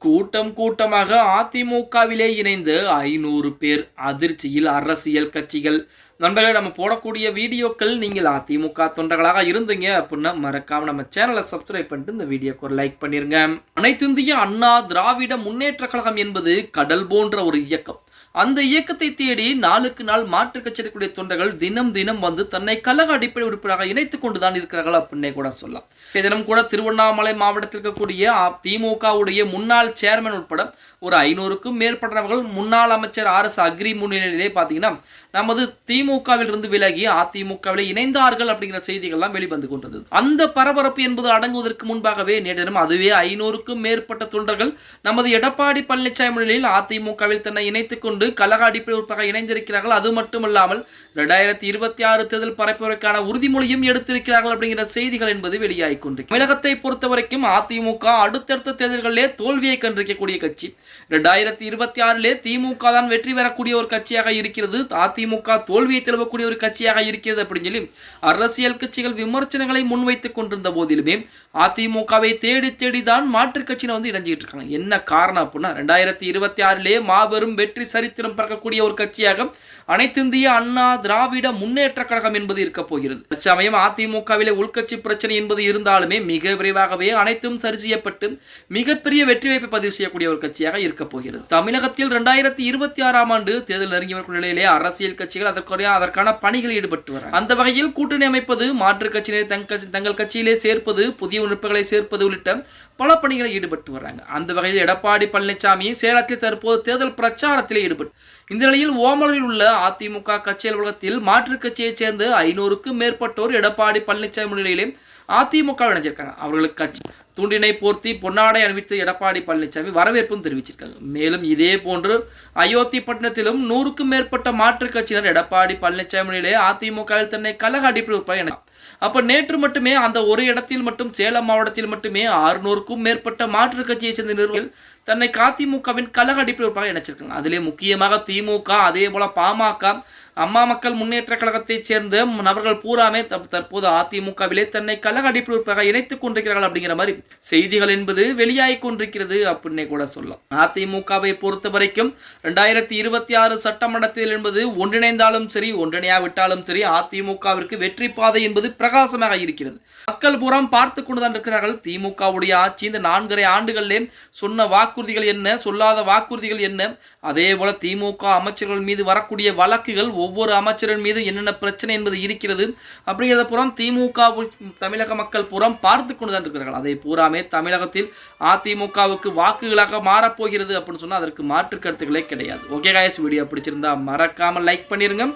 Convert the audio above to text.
கூட்டம் கூட்டமாக அதிமுகவிலே இணைந்து 500 பேர் அதிர்ச்சியில் அரசியல் கட்சிகள். நண்பர்களே, நம்ம போடக்கூடிய வீடியோக்கள் நீங்கள் அதிமுக தொண்டர்களாக இருந்தீங்க அப்படின்னா மறக்காம நம்ம சேனலை சப்ஸ்கிரைப் பண்ணிட்டு இந்த வீடியோக்கு ஒரு லைக் பண்ணிருங்க. அனைத்திந்திய அண்ணா திராவிட முன்னேற்ற கழகம் என்பது கடல் போன்ற ஒரு இயக்கம். அந்த இயக்கத்தை தேடி நாளுக்கு நாள் மாற்று கட்சிகளுடைய தொண்டர்கள் தினம் தினம் வந்து தன்னை கழக அடிப்படை உறுப்பினராக இணைத்துக் கொண்டுதான் இருக்கிறார்கள் அப்படின்னே கூட சொல்லலாம். தினம் கூட திருவண்ணாமலை மாவட்டத்தில் இருக்கக்கூடிய திமுகவுடைய முன்னாள் சேர்மன் உட்பட ஒரு 500க்கும் மேற்பட்டவர்கள் முன்னாள் அமைச்சர் RS அக்ரி முன்னிலையிலே பார்த்தீங்கன்னா நமது திமுகவில் இருந்து விலகி அதிமுகவிலே இணைந்தார்கள் அப்படிங்கிற செய்திகள்லாம் வெளிவந்து கொண்டது. அந்த பரபரப்பு என்பது அடங்குவதற்கு முன்பாகவே நேற்று தினம் அதுவே 500க்கும் மேற்பட்ட தொண்டர்கள் நமது எடப்பாடி பழனிசாமி முன்னிலையில் அதிமுகவில் தன்னை இணைத்துக் கொண்டு கழக அடிப்படை உறுப்பினராக இணைந்திருக்கிறார்கள். அது மட்டுமல்லாமல் 2026 தேர்தல் பரப்புவதற்கான உறுதிமொழியும் எடுத்திருக்கிறார்கள் அப்படிங்கிற செய்திகள் என்பது வெளியாகி கொண்டிருக்கிறது. தமிழகத்தை பொறுத்தவரைக்கும் அதிமுக அடுத்தடுத்த தேர்தல்களிலே தோல்வியை கண்டிருக்கக்கூடிய கட்சி. 2026 திமுக தான் வெற்றி பெறக்கூடிய ஒரு கட்சியாக இருக்கிறது. அதிமுக தோல்வியை தழுவக்கூடிய ஒரு கட்சியாக இருக்கிறது அப்படின்னு சொல்லி அரசியல் கட்சிகள் விமர்சனங்களை முன்வைத்துக் கொண்டிருந்த போதிலுமே அதிமுகவை தேடி தேடிதான் மாற்று கட்சியில வந்து இணைஞ்சிட்டு இருக்காங்க. என்ன காரணம் அப்படின்னா 2026 மாபெரும் வெற்றி சரித்திரம் பறக்கக்கூடிய ஒரு கட்சியாக அனைத்திந்திய அண்ணா திராவிட முன்னேற்ற கழகம் என்பது இருக்க போகிறது. தற்சமயம் அதிமுகவிலே உள்கட்சி பிரச்சனை என்பது இருந்தாலுமே மிக விரைவாகவே அனைத்தும் சரி செய்யப்பட்டு மிகப்பெரிய வெற்றி வாய்ப்பை பதிவு செய்யக்கூடிய ஒரு கட்சியாக இருக்க போகிறது. தமிழகத்தில் 2026 ஆண்டு தேர்தல் நெருங்கிய நிலையிலே அரசியல் கட்சிகள் அதற்கான பணிகளில் ஈடுபட்டு வர அந்த வகையில் கூட்டணி அமைப்பது, மாற்று கட்சியினர் தங்கள் கட்சியிலே சேர்ப்பது, புதிய உறுப்பினர்களை சேர்ப்பது உள்ளிட்ட பல பணிகளை ஈடுபட்டு வர்றாங்க. அந்த வகையில் எடப்பாடி பழனிசாமி சேலத்தில் தற்போது தேர்தல் பிரச்சாரத்திலே ஈடுபட்டு இந்த நிலையில் ஓமலூரில் உள்ள அதிமுக கட்சி அலுவலகத்தில் மாற்றுக் கட்சியைச் சேர்ந்து 500க்கும் மேற்பட்டோர் எடப்பாடி பழனிசாமி முன்னிலையிலே அதிமுக இணைஞ்சிருக்காங்க. அவர்களுக்கு கட்சி தூண்டினை போர்த்தி பொன்னாடை அணிவித்து எடப்பாடி பழனிசாமி வரவேற்பும் தெரிவிச்சிருக்காங்க. மேலும் இதே போன்று அயோத்தி பட்டணத்திலும் 100க்கும் மேற்பட்ட மாற்றுக் கட்சியினர் எடப்பாடி பழனிசாமி முன்னிலையிலே அதிமுகவில் தன்னை கழக அடிப்படை அப்ப நேற்று மட்டுமே அந்த ஒரு இடத்தில் மட்டும் சேலம் மாவட்டத்தில் மட்டுமே 600க்கும் மேற்பட்ட மாற்றுக் கட்சியை சேர்ந்த நிறுவனங்கள் தன்னை அதிமுகவின் கழக அடிப்படை இணைச்சிருக்காங்க. அதிலே முக்கியமாக திமுக, அதே போல பாமக, அம்மா மக்கள் முன்னேற்ற கழகத்தைச் சேர்ந்த நபர்கள் பூராமே தற்போது அதிமுகவிலே தன்னை கழக அடிப்படை இணைத்துக் கொண்டிருக்கிறார்கள் அப்படிங்கிற மாதிரி செய்திகள் என்பது வெளியாகி கொண்டிருக்கிறது அப்படின்னே கூட சொல்லலாம். அதிமுகவை பொறுத்த வரைக்கும் 2026 சட்டமன்றத்தில் என்பது ஒன்றிணைந்தாலும் சரி ஒன்றிணையாவிட்டாலும் சரி அதிமுகவிற்கு வெற்றி பாதை என்பது பிரகாசமாக இருக்கிறது. மக்கள் பூராம் பார்த்து கொண்டுதான் இருக்கிறார்கள். திமுகவுடைய ஆட்சி இந்த 4.5 ஆண்டுகளிலே சொன்ன வாக்குறுதிகள் என்ன, சொல்லாத வாக்குறுதிகள் என்ன, அதே போல திமுக அமைச்சர்கள் மீது வரக்கூடிய வழக்குகள், ஒவ்வொரு அமைச்சரின் மீது என்னென்ன பிரச்சனை என்பது இருக்கிறது அப்படிங்கிறத புறம் திமுக தமிழக மக்கள் புறம் பார்த்து கொண்டுதான் இருக்கிறார்கள். அதை பூராமே தமிழகத்தில் அதிமுகவுக்கு வாக்குகளாக மாறப்போகிறது அப்படின்னு சொன்னா அதற்கு மாற்று கருத்துக்களே கிடையாது. ஓகே காய்ஸ், வீடியோ பிடிச்சிருந்தா மறக்காம லைக் பண்ணிருங்க.